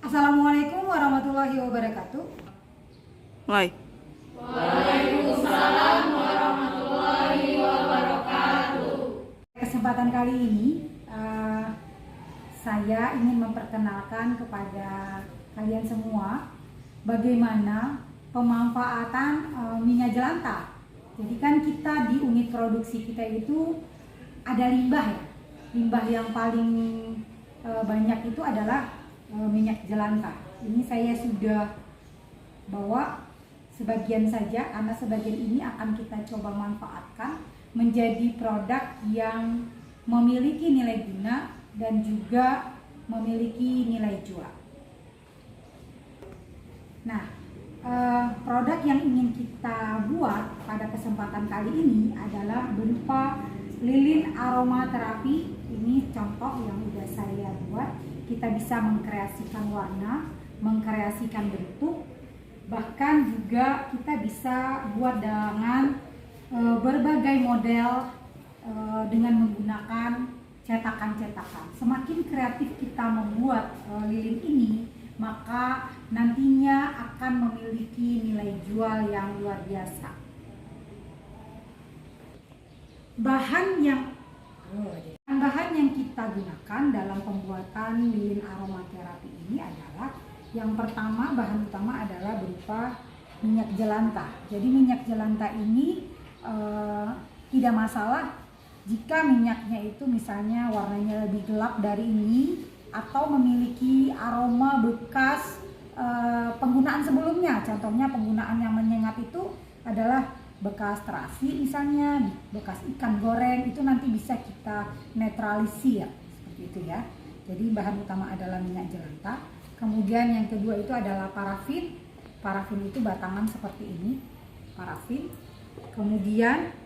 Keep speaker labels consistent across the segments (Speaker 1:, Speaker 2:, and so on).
Speaker 1: Assalamualaikum warahmatullahi wabarakatuh.
Speaker 2: Woi.
Speaker 3: Waalaikumsalam warahmatullahi wabarakatuh.
Speaker 1: Kesempatan kali ini saya ingin memperkenalkan kepada kalian semua bagaimana pemanfaatan minyak jelantah. Jadi kan kita di unit produksi kita itu ada limbah ya. Limbah yang paling banyak itu adalah minyak jelantah. Ini saya sudah bawa sebagian saja, karena sebagian ini akan kita coba manfaatkan menjadi produk yang memiliki nilai guna dan juga memiliki nilai jual. Nah, produk yang ingin kita buat pada kesempatan kali ini adalah berupa lilin aromaterapi. Ini contoh yang sudah saya buat. Kita bisa mengkreasikan warna, mengkreasikan bentuk, bahkan juga kita bisa buat dengan berbagai model dengan menggunakan cetakan-cetakan. Semakin kreatif kita membuat lilin ini, maka nantinya akan memiliki nilai jual yang luar biasa. Bahan yang kita gunakan dalam pembuatan lilin aromaterapi ini adalah, yang pertama, bahan utama adalah berupa minyak jelantah. Jadi minyak jelantah ini tidak masalah jika minyaknya itu misalnya warnanya lebih gelap dari ini atau memiliki aroma bekas penggunaan sebelumnya. Contohnya penggunaan yang menyengat itu adalah bekas terasi misalnya, bekas ikan goreng, itu nanti bisa kita netralisir seperti itu ya. Jadi bahan utama adalah minyak jelantah. Kemudian yang kedua itu adalah parafin. Parafin itu batangan seperti ini, parafin. Kemudian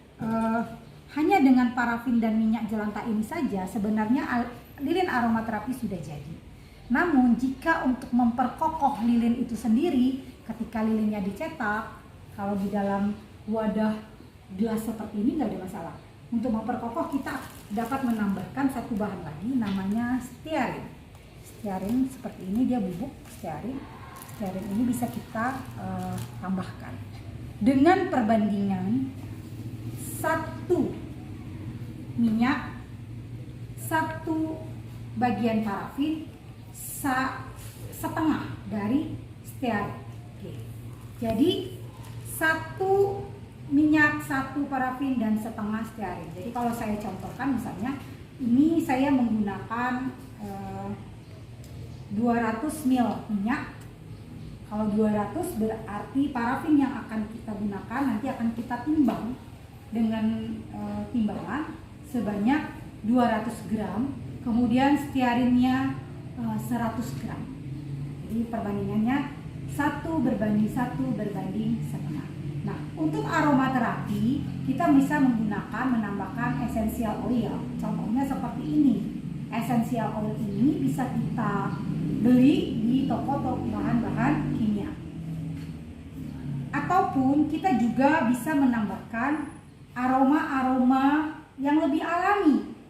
Speaker 1: hanya dengan parafin dan minyak jelantah ini saja sebenarnya lilin aromaterapi sudah jadi. Namun jika untuk memperkokoh lilin itu sendiri, ketika lilinnya dicetak, kalau di dalam wadah gelas seperti ini nggak ada masalah. Untuk memperkokoh kita dapat menambahkan satu bahan lagi, namanya stearin. Stearin seperti ini, dia bubuk stearin. Stearin ini bisa kita tambahkan dengan perbandingan satu minyak, satu bagian parafin, setengah dari stearin. Oke. Jadi satu minyak, satu parafin, dan setengah stearin. Jadi kalau saya contohkan misalnya, ini saya menggunakan 200 ml minyak. Kalau 200 berarti parafin yang akan kita gunakan nanti akan kita timbang dengan timbangan sebanyak 200 gram. Kemudian stearinnya 100 gram. Jadi perbandingannya 1:1 Nah, untuk aromaterapi kita bisa menambahkan essential oil. Contohnya seperti ini. Essential oil ini bisa kita beli di toko-toko bahan-bahan kimia. Ataupun kita juga bisa menambahkan aroma-aroma yang lebih alami.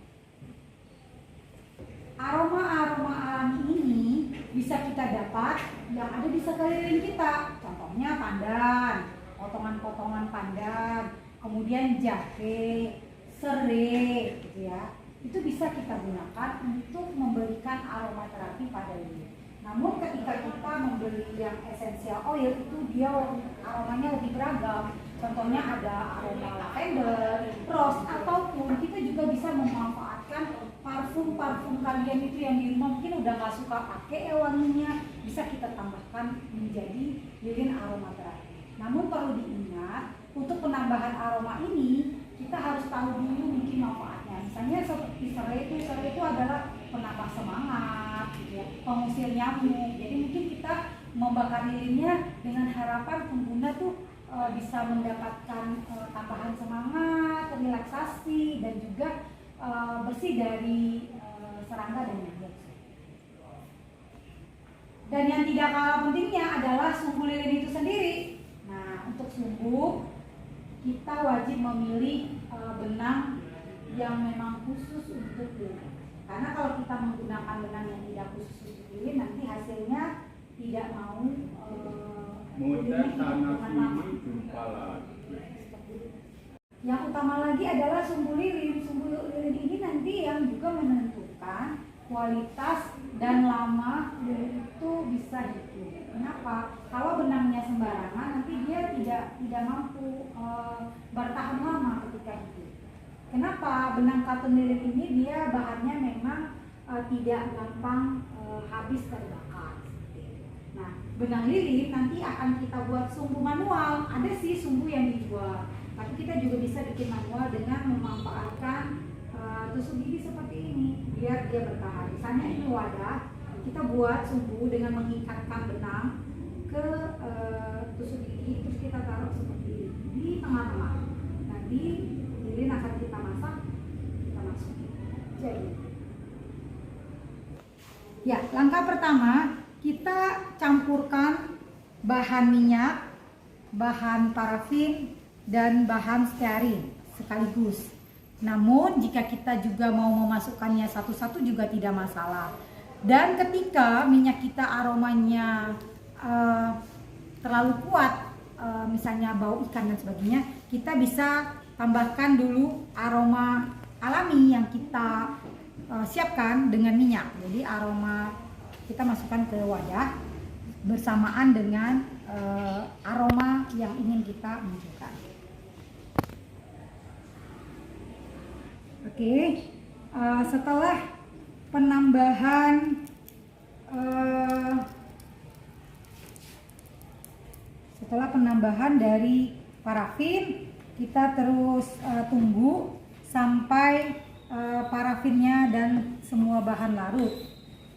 Speaker 1: Aroma-aroma alami ini bisa kita dapat yang ada di sekeliling kita. Contohnya pandan, potongan-potongan pandan, kemudian jahe, serai, gitu ya. Itu bisa kita gunakan untuk memberikan aromaterapi pada lilin. Namun ketika kita membeli yang essential oil itu dia aromanya lebih beragam. Contohnya ada aroma lavender, rose, ataupun kita juga bisa memanfaatkan parfum kalian itu yang di rumah mungkin udah nggak suka pakai wanginya, bisa kita tambahkan menjadi lilin aromaterapi. Namun perlu diingat, untuk penambahan aroma ini kita harus tahu dulu mungkin manfaatnya. Misalnya seperti serai itu adalah penambah semangat, gitu ya, pengusir nyamuk. Jadi mungkin kita membakar lilinnya dengan harapan pengguna tuh bisa mendapatkan tambahan semangat, relaksasi, dan juga bersih dari serangga dan nyamuk. Dan yang tidak kalah pentingnya adalah sumbu lilin itu sendiri. Nah, untuk sumbu kita wajib memilih benang yang memang khusus untuk lilin. Karena kalau kita menggunakan benang yang tidak khusus untuk lilin, nanti hasilnya tidak mau
Speaker 2: mudah tanah ini jumpa lagi.
Speaker 1: Yang utama lagi adalah sumbu lilin. Sumbu lilin ini nanti yang juga menentukan kualitas dan lama lilin itu bisa hidup. Kenapa? Kalau benangnya sembarangan nanti dia tidak mampu bertahan lama ketika hidup. Kenapa? Benang katun lilin ini dia bahannya memang tidak gampang habis terbakar. Nah, benang lilin nanti akan kita buat sumbu manual. Ada sih sumbu yang dijual, tapi kita juga bisa bikin manual dengan memanfaatkan tusuk gigi seperti ini biar dia bertahan. Misalnya ini wadah, kita buat sumbu dengan mengikatkan benang ke tusuk gigi, terus kita taruh seperti ini di tengah-tengah. Nanti lilin akan kita masak, kita masukin. Jadi, ya langkah pertama kita campurkan bahan minyak, bahan parafin, dan bahan stearin sekaligus. Namun jika kita juga mau memasukkannya satu-satu juga tidak masalah. Dan ketika minyak kita aromanya terlalu kuat, misalnya bau ikan dan sebagainya, kita bisa tambahkan dulu aroma alami yang kita siapkan dengan minyak. Jadi aroma kita masukkan ke wadah bersamaan dengan aroma yang ingin kita munculkan. Oke, setelah penambahan dari parafin, kita terus tunggu sampai parafinnya dan semua bahan larut.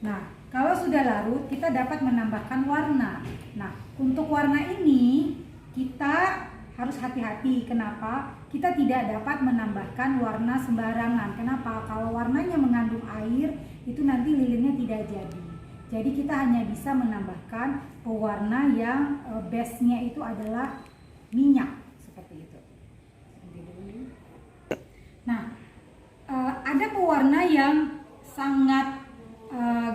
Speaker 1: Nah, kalau sudah larut, kita dapat menambahkan warna. Nah, untuk warna ini kita harus hati-hati. Kenapa? Kita tidak dapat menambahkan warna sembarangan. Kenapa? Kalau warnanya mengandung air, itu nanti lilinnya tidak jadi. Jadi kita hanya bisa menambahkan pewarna yang base-nya itu adalah minyak. Seperti itu. Nah, ada pewarna yang sangat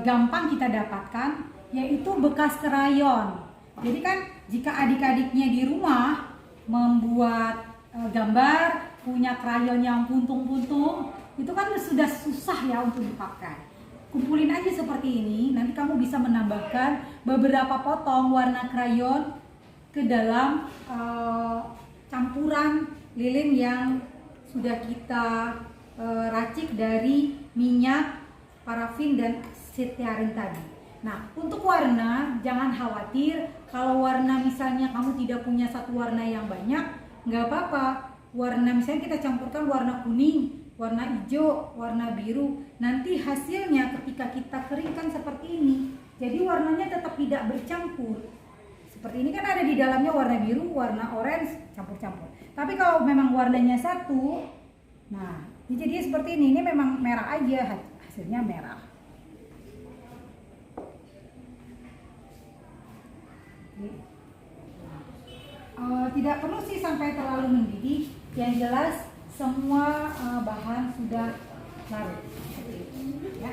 Speaker 1: gampang kita dapatkan, yaitu bekas krayon. Jadi kan jika adik-adiknya di rumah membuat gambar, punya krayon yang puntung-puntung, itu kan sudah susah ya untuk dipakai. Kumpulin aja seperti ini, nanti kamu bisa menambahkan beberapa potong warna krayon ke dalam campuran lilin yang sudah kita racik dari minyak, parafin, dan stearin tadi. Nah, untuk warna jangan khawatir. Kalau warna misalnya kamu tidak punya satu warna yang banyak, nggak apa-apa. Warna misalnya kita campurkan warna kuning, warna hijau, warna biru. Nanti hasilnya ketika kita keringkan seperti ini, jadi warnanya tetap tidak bercampur. Seperti ini kan ada di dalamnya warna biru, warna orange, campur-campur. Tapi kalau memang warnanya satu, nah jadi seperti ini memang merah aja, hasilnya merah. Tidak perlu sih sampai terlalu mendidih, yang jelas semua bahan sudah larut. Ya.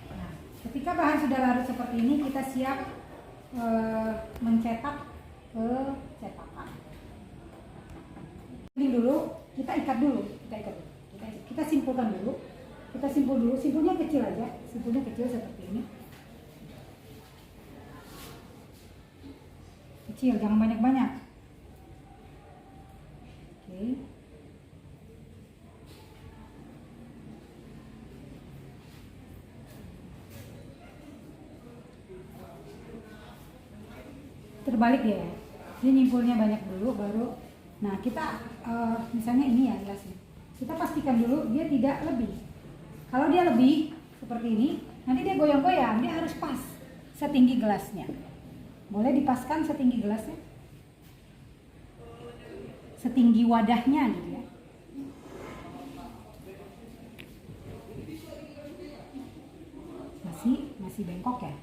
Speaker 1: Nah, ketika bahan sudah larut seperti ini, kita siap mencetak ke cetakan. Ini dulu, kita ikat dulu, kita simpulkan dulu. Kita simpul dulu, simpulnya kecil aja, simpulnya kecil seperti ini. Kecil, jangan banyak-banyak. Oke. Terbalik ya. Jadi nyimpulnya banyak dulu, baru. Nah kita, misalnya ini ya gelasnya. Kita pastikan dulu dia tidak lebih. Kalau dia lebih seperti ini, nanti dia goyang-goyang, dia harus pas setinggi gelasnya. Boleh dipaskan setinggi gelasnya, setinggi wadahnya gitu ya. Masih bengkok ya.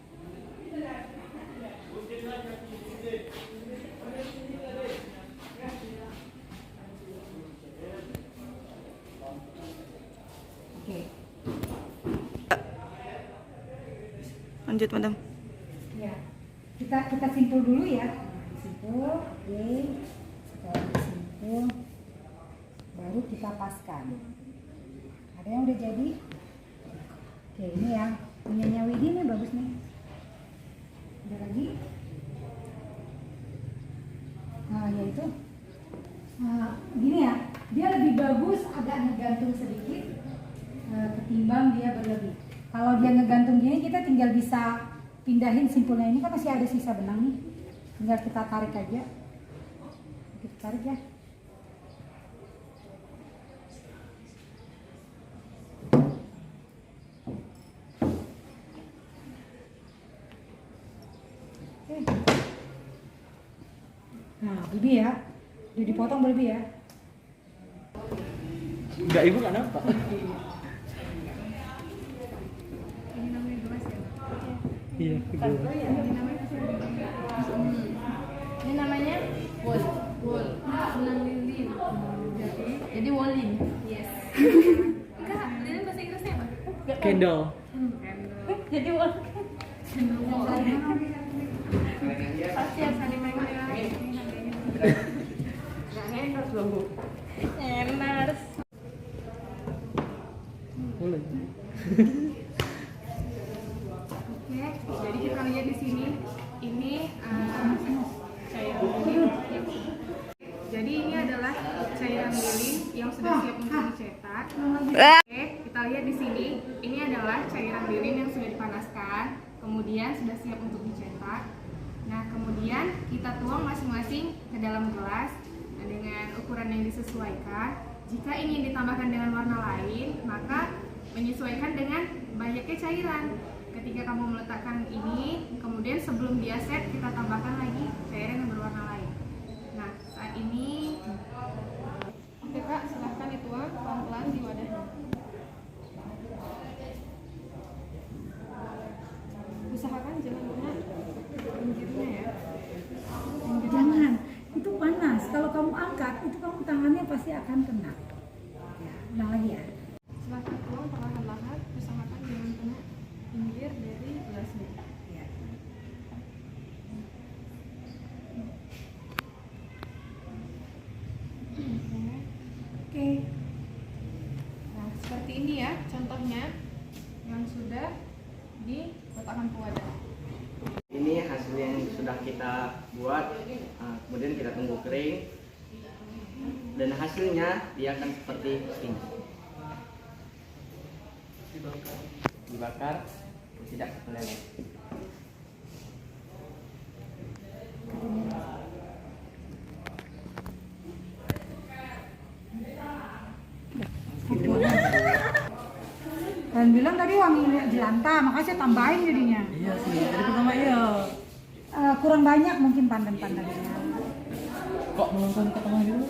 Speaker 1: Oke.
Speaker 4: Lanjut, Madam.
Speaker 1: Ya, kita simpul dulu ya. Simpul, oke. Setelah disimpul, baru kita paskan. Ada yang udah jadi? Oke, ini ya. Punyanya Widi nih bagus nih. Ada lagi? Nah, ya itu. Nah, gini ya. Dia lebih bagus agak ngegantung sedikit ketimbang dia berlebih. Kalau dia ngegantung gini, kita tinggal bisa pindahin simpulnya. Ini kan masih ada sisa benang nih, tinggal kita tarik aja. Kita tarik ya. Oke. Nah, berlebih ya. Udah dipotong berlebih ya.
Speaker 5: Enggak, ibu nggak nampak.
Speaker 3: Ini namanya gelas ya?
Speaker 5: Iya, ibu.
Speaker 3: Ini namanya wol. Wol. Benang lilin. Jadi wolin. Yes. Enggak, lilin bahasa Inggrisnya apa?
Speaker 5: Candle.
Speaker 3: Jadi wol. Pasti harus ada merah. Nggak endorse loh, Bu. Endorse.
Speaker 5: Boleh.
Speaker 3: Oke, jadi kita lihat di sini. Ini cairan lilin. Jadi ini adalah cairan lilin yang sudah siap untuk dicetak. Oke, kita lihat di sini. Ini adalah cairan lilin yang sudah dipanaskan, kemudian sudah siap untuk dicetak. Nah, kemudian kita tuang masing-masing ke dalam gelas dengan ukuran yang disesuaikan. Jika ingin ditambahkan dengan warna lain, maka menyesuaikan dengan banyaknya cairan. Ketika kamu meletakkan ini, kemudian sebelum dia set, kita tambahkan lagi cairan yang berwarna lain. Nah, saat ini, oke Kak, silahkan dituang pelan-pelan di wadahnya. Usahakan jangan kena pinggirnya ya.
Speaker 1: Jangan, itu panas. Kalau kamu angkat, itu kamu tangannya pasti akan kena. Ya, ulang lagi ya.
Speaker 3: Silahkan tuang perlahan-lahan, usahakan jangan kena pinggir dari gelasnya.
Speaker 1: Ya. Oke.
Speaker 3: Nah, seperti ini ya contohnya yang sudah diletakkan ke wadah.
Speaker 6: Ini hasil yang sudah kita buat, kemudian kita tunggu kering, dan hasilnya dia akan seperti ini. Dibakar, tidak meleleh.
Speaker 1: Kalian bilang tadi wangi jelanta, makanya saya tambahin jadinya.
Speaker 5: Iya sih, dari pertama iya.
Speaker 1: Kurang banyak mungkin pandan-pandannya.
Speaker 5: Kok melengkung ke tengah dulu?